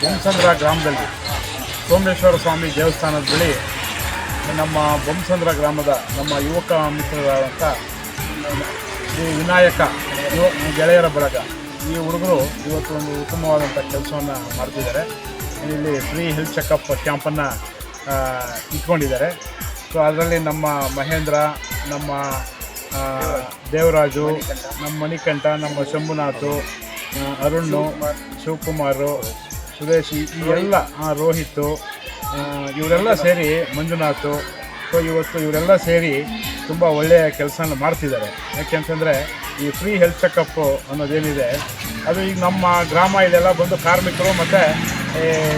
ಬೊಮ್ಮಸಂದ್ರ ಗ್ರಾಮದಲ್ಲಿ ಸೋಮೇಶ್ವರ ಸ್ವಾಮಿ ದೇವಸ್ಥಾನದ ಬಳಿ ನಮ್ಮ ಬೊಮ್ಮಸಂದ್ರ ಗ್ರಾಮದ ನಮ್ಮ ಯುವಕ ಮಿತ್ರರಾದಂಥ ಶ್ರೀ ವಿನಾಯಕ ಗೆಳೆಯರ ಬಳಗ ಈ ಹುಡುಗರು ಇವತ್ತು ಒಂದು ಉತ್ತಮವಾದಂಥ ಕೆಲಸವನ್ನು ಮಾಡ್ತಿದ್ದಾರೆ. ಇಲ್ಲಿ ಫ್ರೀ ಹೆಲ್ತ್ ಚೆಕಪ್ ಕ್ಯಾಂಪನ್ನು ಇಟ್ಕೊಂಡಿದ್ದಾರೆ. ಸೊ ಅದರಲ್ಲಿ ನಮ್ಮ ಮಹೇಂದ್ರ, ನಮ್ಮ ದೇವರಾಜು, ನಮ್ಮ ಮಣಿಕಂಠ, ನಮ್ಮ ಶಂಭುನಾಥು, ಅರುಣ್, ಶಿವಕುಮಾರು, ಸುರೇಶ್, ಈ ಎಲ್ಲ ರೋಹಿತ್, ಇವರೆಲ್ಲ ಸೇರಿ ಮಂಜುನಾಥ್. ಸೊ ಇವರೆಲ್ಲ ಸೇರಿ ತುಂಬ ಒಳ್ಳೆಯ ಕೆಲಸನ ಮಾಡ್ತಿದ್ದಾರೆ. ಯಾಕೆಂತಂದರೆ ಈ ಫ್ರೀ ಹೆಲ್ತ್ ಚೆಕಪ್ಪು ಅನ್ನೋದೇನಿದೆ ಅದು ಈಗ ನಮ್ಮ ಗ್ರಾಮ ಇದೆಲ್ಲ ಬಂದು ಕಾರ್ಮಿಕರು ಮತ್ತು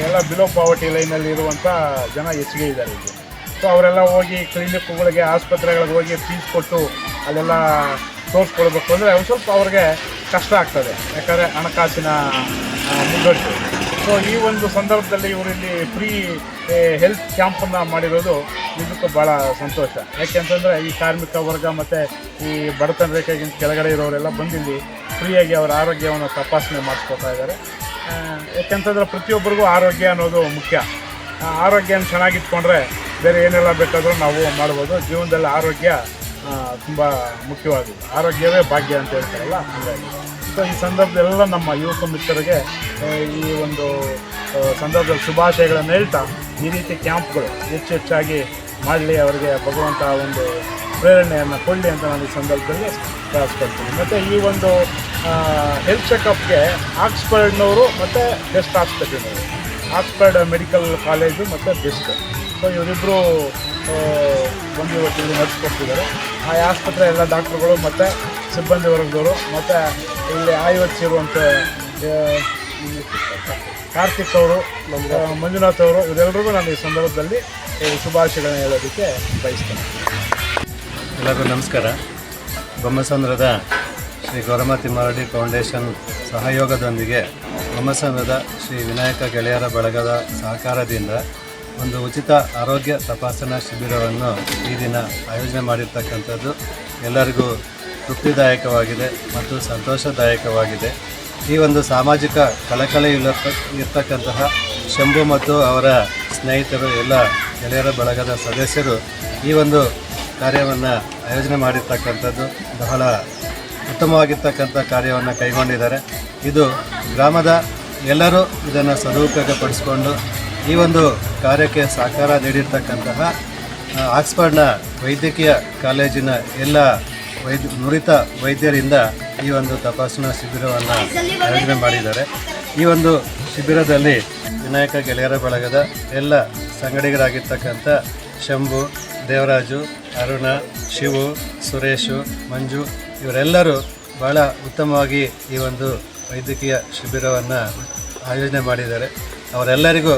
ಎಲ್ಲ ಬಿಲೋ ಪಾವರ್ಟಿ ಲೈನಲ್ಲಿ ಇರುವಂಥ ಜನ ಹೆಚ್ಚಿಗೆ ಇದ್ದಾರೆ ಇಲ್ಲಿ. ಸೊ ಅವರೆಲ್ಲ ಹೋಗಿ ಕ್ಲಿನಿಕ್ಗಳಿಗೆ, ಆಸ್ಪತ್ರೆಗಳಿಗೆ ಹೋಗಿ ಫೀಸ್ ಕೊಟ್ಟು ಅಲ್ಲೆಲ್ಲ ತೋರಿಸ್ಕೊಳ್ಬೇಕು ಅಂದರೆ ಒಂದು ಸ್ವಲ್ಪ ಅವ್ರಿಗೆ ಕಷ್ಟ ಆಗ್ತದೆ, ಯಾಕಂದರೆ ಹಣಕಾಸಿನ ಮುಗ್ಗಟ್ಟು. ಸೊ ಈ ಒಂದು ಸಂದರ್ಭದಲ್ಲಿ ಇವರಿಲ್ಲಿ ಫ್ರೀ ಹೆಲ್ತ್ ಕ್ಯಾಂಪನ್ನು ಮಾಡಿರೋದು ನಿಜಕ್ಕೂ ಭಾಳ ಸಂತೋಷ. ಯಾಕೆಂತಂದರೆ ಈ ಕಾರ್ಮಿಕ ವರ್ಗ ಮತ್ತು ಈ ಬಡತನ ರೇಖೆಗಿಂತ ಕೆಳಗಡೆ ಇರೋರೆಲ್ಲ ಬಂದಿಲ್ಲಿ ಫ್ರೀಯಾಗಿ ಅವರ ಆರೋಗ್ಯವನ್ನು ತಪಾಸಣೆ ಮಾಡಿಸ್ಕೊತಾ ಇದ್ದಾರೆ. ಯಾಕೆಂತಂದರೆ ಪ್ರತಿಯೊಬ್ಬರಿಗೂ ಆರೋಗ್ಯ ಅನ್ನೋದು ಮುಖ್ಯ. ಆರೋಗ್ಯನ ಚೆನ್ನಾಗಿಟ್ಕೊಂಡ್ರೆ ಬೇರೆ ಏನೆಲ್ಲ ಬೇಕಾದರೂ ನಾವು ಮಾಡ್ಬೋದು. ಜೀವನದಲ್ಲಿ ಆರೋಗ್ಯ ತುಂಬ ಮುಖ್ಯವಾಗಿದೆ. ಆರೋಗ್ಯವೇ ಭಾಗ್ಯ ಅಂತ ಹೇಳ್ತಾರಲ್ಲ, ಹಾಗಾಗಿ ಸೊ ಈ ಸಂದರ್ಭದಲ್ಲೆಲ್ಲ ನಮ್ಮ ಯುವಕ ಮಿತ್ರರಿಗೆ ಈ ಒಂದು ಸಂದರ್ಭದಲ್ಲಿ ಶುಭಾಶಯಗಳನ್ನು ಹೇಳ್ತಾ ಈ ರೀತಿ ಕ್ಯಾಂಪ್ಗಳು ಹೆಚ್ಚಾಗಿ ಮಾಡಲಿ, ಅವರಿಗೆ ಭಗವಂತ ಒಂದು ಪ್ರೇರಣೆಯನ್ನು ಕೊಡಲಿ ಅಂತ ನಾನು ಈ ಸಂದರ್ಭದಲ್ಲಿ ಪ್ರಾರ್ಥಿಸ್ಕೊಳ್ತೀನಿ. ಮತ್ತು ಈ ಒಂದು ಹೆಲ್ತ್ ಚೆಕಪ್ಗೆ ಆಕ್ಸ್ಫರ್ಡ್ನವರು ಮತ್ತು ಬೆಸ್ಟ್ ಹಾಸ್ಪಿಟಲ್ನವರು, ಆಕ್ಸ್ಫರ್ಡ್ ಮೆಡಿಕಲ್ ಕಾಲೇಜು ಮತ್ತು ಬೆಸ್ಟ್, ಸೊ ಇವರಿಬ್ಬರು ಬಂದು ಇವತ್ತು ನಡೆಸ್ಕೊಡ್ತಿದ್ದಾರೆ. ಆ ಆಸ್ಪತ್ರೆ ಎಲ್ಲ ಡಾಕ್ಟ್ರುಗಳು ಮತ್ತು ಸಿಬ್ಬಂದಿ ವರ್ಗದವರು ಮತ್ತು ಇಲ್ಲಿ ಆಯುವತ್ತಿರುವಂಥ ಕಾರ್ತಿಕ್ ಅವರು, ಮಂಜುನಾಥ್ ಅವರು, ಇವರೆಲ್ಲರಿಗೂ ನಾನು ಈ ಸಂದರ್ಭದಲ್ಲಿ ಶುಭಾಶಯಗಳನ್ನು ಹೇಳೋದಕ್ಕೆ ಬಯಸ್ತೇನೆ. ಎಲ್ಲರಿಗೂ ನಮಸ್ಕಾರ. ಬೊಮ್ಮಸಂದ್ರದ ಶ್ರೀ ಗೌರಮ್ಮ ತಿಮ್ಮಾರೆಡ್ಡಿ ಫೌಂಡೇಶನ್ ಸಹಯೋಗದೊಂದಿಗೆ ಬೊಮ್ಮಸಂದ್ರದ ಶ್ರೀ ವಿನಾಯಕ ಗೆಳೆಯರ ಬಳಗದ ಸಹಕಾರದಿಂದ ಒಂದು ಉಚಿತ ಆರೋಗ್ಯ ತಪಾಸಣಾ ಶಿಬಿರವನ್ನು ಈ ದಿನ ಆಯೋಜನೆ ಮಾಡಿರ್ತಕ್ಕಂಥದ್ದು ಎಲ್ಲರಿಗೂ ತೃಪ್ತಿದಾಯಕವಾಗಿದೆ ಮತ್ತು ಸಂತೋಷದಾಯಕವಾಗಿದೆ. ಈ ಒಂದು ಸಾಮಾಜಿಕ ಕಳಕಳಿ ಇರ್ತಕ್ಕಂತಹ ಶಂಭು ಮತ್ತು ಅವರ ಸ್ನೇಹಿತರು, ಎಲ್ಲ ಗೆಳೆಯರ ಬಳಗದ ಸದಸ್ಯರು ಈ ಒಂದು ಕಾರ್ಯವನ್ನು ಆಯೋಜನೆ ಮಾಡಿರ್ತಕ್ಕಂಥದ್ದು ಬಹಳ ಉತ್ತಮವಾಗಿರ್ತಕ್ಕಂಥ ಕಾರ್ಯವನ್ನು ಕೈಗೊಂಡಿದ್ದಾರೆ. ಇದು ಗ್ರಾಮದ ಎಲ್ಲರೂ ಇದನ್ನು ಸದುಪಯೋಗಪಡಿಸಿಕೊಂಡು ಈ ಒಂದು ಕಾರ್ಯಕ್ಕೆ ಸಹಕಾರ ನೀಡಿರ್ತಕ್ಕಂತಹ ಆಕ್ಸ್ಫರ್ಡ್ನ ವೈದ್ಯಕೀಯ ಕಾಲೇಜಿನ ಎಲ್ಲ ನುರಿತ ವೈದ್ಯರಿಂದ ಈ ಒಂದು ತಪಾಸಣಾ ಶಿಬಿರವನ್ನು ಆಯೋಜನೆ ಮಾಡಿದ್ದಾರೆ. ಈ ಒಂದು ಶಿಬಿರದಲ್ಲಿ ವಿನಾಯಕ ಗೆಳೆಯರ ಬಳಗದ ಎಲ್ಲ ಸಂಗಡಿಗರಾಗಿರ್ತಕ್ಕಂಥ ಶಂಭು, ದೇವರಾಜು, ಅರುಣ, ಶಿವು, ಸುರೇಶು, ಮಂಜು ಇವರೆಲ್ಲರೂ ಭಾಳ ಉತ್ತಮವಾಗಿ ಈ ಒಂದು ವೈದ್ಯಕೀಯ ಶಿಬಿರವನ್ನು ಆಯೋಜನೆ ಮಾಡಿದ್ದಾರೆ. ಅವರೆಲ್ಲರಿಗೂ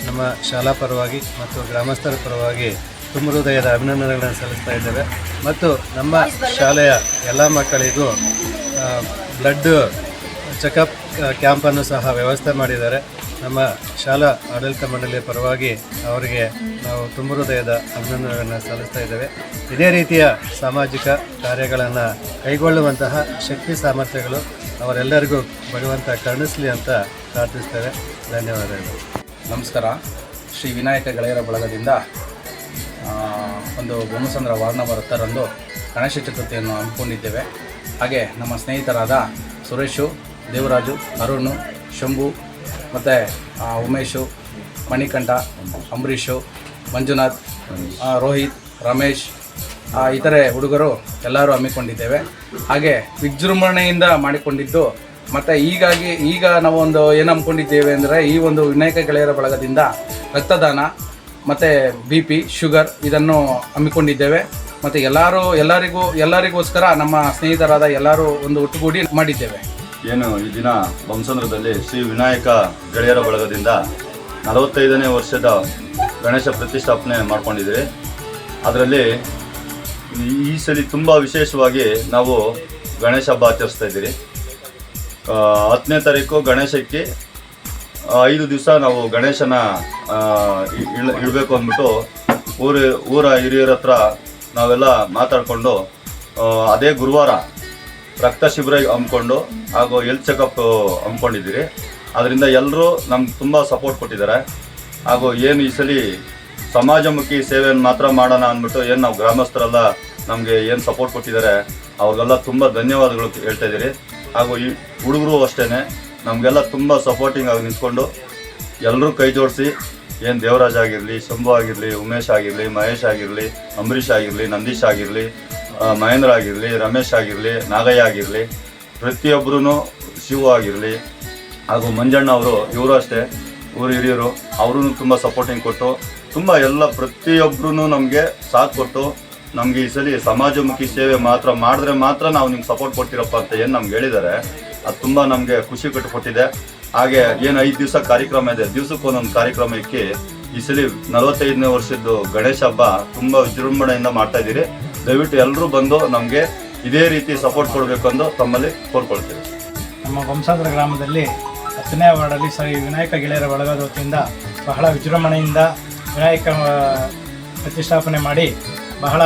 ನಮ್ಮ ಶಾಲಾ ಪರವಾಗಿ ಮತ್ತು ಗ್ರಾಮಸ್ಥರ ಪರವಾಗಿ ತುಂಬ ಹೃದಯದ ಅಭಿನಂದನೆಗಳನ್ನು ಸಲ್ಲಿಸ್ತಾ ಇದ್ದೇವೆ. ಮತ್ತು ನಮ್ಮ ಶಾಲೆಯ ಎಲ್ಲ ಮಕ್ಕಳಿಗೂ ಬ್ಲಡ್ ಚೆಕಪ್ ಕ್ಯಾಂಪನ್ನು ಸಹ ವ್ಯವಸ್ಥೆ ಮಾಡಿದ್ದಾರೆ. ನಮ್ಮ ಶಾಲಾ ಆಡಳಿತ ಮಂಡಳಿಯ ಪರವಾಗಿ ಅವರಿಗೆ ನಾವು ತುಂಬ ಹೃದಯದ ಅಭಿನಂದನೆಗಳನ್ನು ಸಲ್ಲಿಸ್ತಾ ಇದ್ದೇವೆ. ಇದೇ ರೀತಿಯ ಸಾಮಾಜಿಕ ಕಾರ್ಯಗಳನ್ನು ಕೈಗೊಳ್ಳುವಂತಹ ಶಕ್ತಿ ಸಾಮರ್ಥ್ಯಗಳು ಅವರೆಲ್ಲರಿಗೂ ಭಗವಂತ ಕರುಣಿಸಲಿ ಅಂತ ಪ್ರಾರ್ಥಿಸ್ತೇವೆ. ಧನ್ಯವಾದಗಳು. ನಮಸ್ಕಾರ. ಶ್ರೀ ವಿನಾಯಕ ಗೆಳೆಯರ ಬಳಗದಿಂದ ಒಂದು ಬೊಮ್ಮಸಂದ್ರ ವಾರ್ಡ್ ನಂಬರ್ 10ರಂದು ಗಣೇಶ ಚತುರ್ಥಿಯನ್ನು ಹಮ್ಮಿಕೊಂಡಿದ್ದೇವೆ. ಹಾಗೆ ನಮ್ಮ ಸ್ನೇಹಿತರಾದ ಸುರೇಶು, ದೇವರಾಜು, ಅರುಣ್, ಶಂಭು ಮತ್ತು ಉಮೇಶು, ಮಣಿಕಂಠ, ಅಂಬರೀಷು, ಮಂಜುನಾಥ್, ರೋಹಿತ್, ರಮೇಶ್, ಇತರೆ ಹುಡುಗರು ಎಲ್ಲರೂ ಹಮ್ಮಿಕೊಂಡಿದ್ದೇವೆ. ಹಾಗೆ ವಿಜೃಂಭಣೆಯಿಂದ ಮಾಡಿಕೊಂಡಿದ್ದು ಮತ್ತು ಈಗ ನಾವು ಒಂದು ಏನು ಹಮ್ಮಿಕೊಂಡಿದ್ದೇವೆ ಅಂದರೆ ಈ ಒಂದು ವಿನಾಯಕ ಗೆಳೆಯರ ಬಳಗದಿಂದ ರಕ್ತದಾನ ಮತ್ತು BP, ಶುಗರ್ ಇದನ್ನು ಹಮ್ಮಿಕೊಂಡಿದ್ದೇವೆ. ಮತ್ತು ಎಲ್ಲರಿಗೋಸ್ಕರ ನಮ್ಮ ಸ್ನೇಹಿತರಾದ ಎಲ್ಲರೂ ಒಂದು ಒಟ್ಟುಗೂಡಿ ಮಾಡಿದ್ದೇವೆ. ಏನು ಈ ದಿನ ಬೊಮ್ಮಸಂದ್ರದಲ್ಲಿ ಶ್ರೀ ವಿನಾಯಕ ಗೆಳೆಯರ ಬಳಗದಿಂದ 45ನೇ ವರ್ಷದ ಗಣೇಶ ಪ್ರತಿಷ್ಠಾಪನೆ ಮಾಡ್ಕೊಂಡಿದ್ದೀವಿ. ಅದರಲ್ಲಿ ಈ ಸಲ ತುಂಬ ವಿಶೇಷವಾಗಿ ನಾವು ಗಣೇಶ ಹಬ್ಬ ಆಚರಿಸ್ತಾ ಇದ್ದೀರಿ. 10ನೇ ತಾರೀಕು ಗಣೇಶಕ್ಕೆ 5 ದಿವಸ ನಾವು ಗಣೇಶನ ಇಡಬೇಕು ಅಂದ್ಬಿಟ್ಟು ಊರ ಹಿರಿಯರ ಹತ್ರ ನಾವೆಲ್ಲ ಮಾತಾಡಿಕೊಂಡು ಅದೇ ಗುರುವಾರ ರಕ್ತ ಶಿಬಿರ ಹಮ್ಮಿಕೊಂಡು ಹಾಗೂ ಹೆಲ್ತ್ ಚೆಕಪ್ ಹಮ್ಮಿಕೊಂಡಿದ್ದೀರಿ. ಅದರಿಂದ ಎಲ್ಲರೂ ನಮ್ಗೆ ತುಂಬ ಸಪೋರ್ಟ್ ಕೊಟ್ಟಿದ್ದಾರೆ. ಹಾಗೂ ಏನು ಈ ಸಲ ಸಮಾಜಮುಖಿ ಸೇವೆಯನ್ನು ಮಾತ್ರ ಮಾಡೋಣ ಅಂದ್ಬಿಟ್ಟು ಏನು ನಾವು ಗ್ರಾಮಸ್ಥರೆಲ್ಲ ನಮಗೆ ಏನು ಸಪೋರ್ಟ್ ಕೊಟ್ಟಿದ್ದಾರೆ ಅವ್ರಿಗೆಲ್ಲ ತುಂಬ ಧನ್ಯವಾದಗಳು ಹೇಳ್ತಾ ಇದ್ದೀರಿ. ಹಾಗೂ ಈ ಹುಡುಗರು ಅಷ್ಟೇ ನಮಗೆಲ್ಲ ತುಂಬ ಸಪೋರ್ಟಿಂಗ್ ಆಗಿ ನಿಂತ್ಕೊಂಡು ಎಲ್ಲರೂ ಕೈ ಜೋಡಿಸಿ ಏನು ದೇವರಾಜ್ ಆಗಿರಲಿ, ಶಂಭು ಆಗಿರಲಿ, ಉಮೇಶ್ ಆಗಿರಲಿ, ಮಹೇಶ್ ಆಗಿರಲಿ, ಅಂಬರೀಷ್ ಆಗಿರಲಿ, ನಂದೀಶ್ ಆಗಿರಲಿ, ಮಹೇಂದ್ರ ಆಗಿರಲಿ, ರಮೇಶ್ ಆಗಿರಲಿ, ನಾಗಯ್ಯ ಆಗಿರಲಿ, ಪ್ರತಿಯೊಬ್ಬರೂ ಶಿವು ಆಗಿರಲಿ, ಹಾಗೂ ಮಂಜಣ್ಣ ಅವರು ಇವರು ಅಷ್ಟೇ ಊರು ಹಿರಿಯರು, ಅವರು ತುಂಬ ಸಪೋರ್ಟಿಂಗ್ ಕೊಟ್ಟು ತುಂಬ ಎಲ್ಲ ಪ್ರತಿಯೊಬ್ಬರೂ ನಮಗೆ ಸಾಥ್ ಕೊಟ್ಟು ನಮಗೆ ಈ ಸಲ ಸಮಾಜಮುಖಿ ಸೇವೆ ಮಾತ್ರ ಮಾಡಿದ್ರೆ ಮಾತ್ರ ನಾವು ನಿಮ್ಗೆ ಸಪೋರ್ಟ್ ಕೊಡ್ತೀರಪ್ಪ ಅಂತ ಏನು ನಮ್ಗೆ ಹೇಳಿದ್ದಾರೆ. ಅದು ತುಂಬ ನಮಗೆ ಖುಷಿ ಕೊಟ್ಟಿದೆ. ಹಾಗೆ ಏನು 5 ದಿವಸ ಕಾರ್ಯಕ್ರಮ ಇದೆ, ದಿವಸಕ್ಕೆ ಒಂದೊಂದು ಕಾರ್ಯಕ್ರಮ ಇಕ್ಕಿ ಈ ಸಲ 45ನೇ ವರ್ಷದ್ದು ಗಣೇಶ ಹಬ್ಬ ತುಂಬ ವಿಜೃಂಭಣೆಯಿಂದ ಮಾಡ್ತಾ ಇದ್ದೀರಿ. ದಯವಿಟ್ಟು ಎಲ್ಲರೂ ಬಂದು ನಮಗೆ ಇದೇ ರೀತಿ ಸಪೋರ್ಟ್ ಕೊಡಬೇಕು ಎಂದು ತಮ್ಮಲ್ಲಿ ಕೋರ್ಕೊಳ್ತೀವಿ. ನಮ್ಮ ಬೊಮ್ಮಸಂದ್ರ ಗ್ರಾಮದಲ್ಲಿ 10ನೇ ವಾರ್ಡಲ್ಲಿ ಶ್ರೀ ವಿನಾಯಕ ಗೆಳೆಯರ ಬಳಗದ ವತಿಯಿಂದ ಬಹಳ ವಿಜೃಂಭಣೆಯಿಂದ ವಿನಾಯಕ ಪ್ರತಿಷ್ಠಾಪನೆ ಮಾಡಿ ಬಹಳ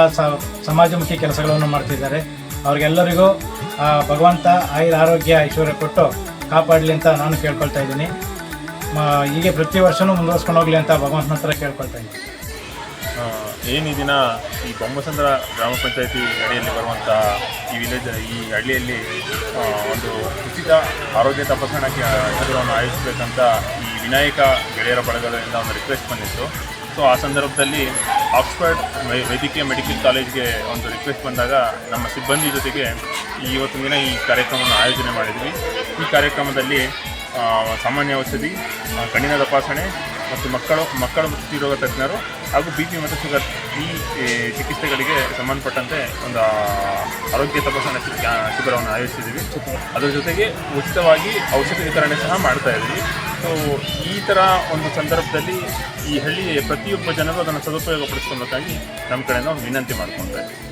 ಸಮಾಜಮುಖಿ ಕೆಲಸಗಳನ್ನು ಮಾಡ್ತಿದ್ದಾರೆ. ಅವ್ರಿಗೆಲ್ಲರಿಗೂ ಭಗವಂತ ಆರೋಗ್ಯ ಐಶ್ವರ್ಯ ಕೊಟ್ಟು ಕಾಪಾಡಲಿ ಅಂತ ನಾನು ಕೇಳ್ಕೊಳ್ತಾ ಇದ್ದೀನಿ. ಹೀಗೆ ಪ್ರತಿ ವರ್ಷವೂ ಮುಂದುವರ್ಸ್ಕೊಂಡು ಹೋಗಲಿ ಅಂತ ಭಗವಂತನ ಹತ್ರ ಕೇಳ್ಕೊಳ್ತಾ ಇದ್ದೀನಿ. ಏನು ಈ ದಿನ ಈ ಬೊಮ್ಮಸಂದ್ರ ಗ್ರಾಮ ಪಂಚಾಯತಿ ಅಡಿಯಲ್ಲಿ ಬರುವಂಥ ಈ ಹಳ್ಳಿಯಲ್ಲಿ ಒಂದು ಉಚಿತ ಆರೋಗ್ಯ ತಪಾಸಣಾ ಶಿಬಿರವನ್ನು ಆಯೋಜಿಸಬೇಕಂತ ಈ ವಿನಾಯಕ ಗೆಳೆಯರ ಬಳಗದಿಂದ ಒಂದು ರಿಕ್ವೆಸ್ಟ್ ಬಂದಿತ್ತು. ಸೊ ಆ ಸಂದರ್ಭದಲ್ಲಿ ಆಕ್ಸ್ಫರ್ಡ್ ವೈದ್ಯಕೀಯ ಮೆಡಿಕಲ್ ಕಾಲೇಜ್ಗೆ ಒಂದು ರಿಕ್ವೆಸ್ಟ್ ಬಂದಾಗ ನಮ್ಮ ಸಿಬ್ಬಂದಿ ಜೊತೆಗೆ ಇವತ್ತಿನ ದಿನ ಈ ಕಾರ್ಯಕ್ರಮವನ್ನು ಆಯೋಜನೆ ಮಾಡಿದ್ವಿ. ಈ ಕಾರ್ಯಕ್ರಮದಲ್ಲಿ ಸಾಮಾನ್ಯ ಔಷಧಿ, ಕಣ್ಣಿನ ತಪಾಸಣೆ ಮತ್ತು ಮಕ್ಕಳ ರೋಗ ತಜ್ಞರು ಹಾಗೂ BP ಮತ್ತು ಶುಗರ್ ಈ ಚಿಕಿತ್ಸೆಗಳಿಗೆ ಸಂಬಂಧಪಟ್ಟಂತೆ ಒಂದು ಆರೋಗ್ಯ ತಪಾಸಣಾ ಶಿಬಿರವನ್ನು ಆಯೋಜಿಸಿದ್ದೀವಿ. ಅದರ ಜೊತೆಗೆ ಉಚಿತವಾಗಿ ಔಷಧಿ ವಿತರಣೆ ಸಹ ಮಾಡ್ತಾ ಇದ್ದೀವಿ. ಸೊ ಈ ಥರ ಒಂದು ಸಂದರ್ಭದಲ್ಲಿ ಈ ಹಳ್ಳಿಯ ಪ್ರತಿಯೊಬ್ಬ ಜನರು ಅದನ್ನು ಸದುಪಯೋಗಪಡಿಸ್ಕೊಳ್ಬೇಕಾಗಿ ನಮ್ಮ ಕಡೆಯಿಂದ ಒಂದು ವಿನಂತಿ ಮಾಡ್ಕೊಳ್ತಾ ಇದ್ದೀವಿ.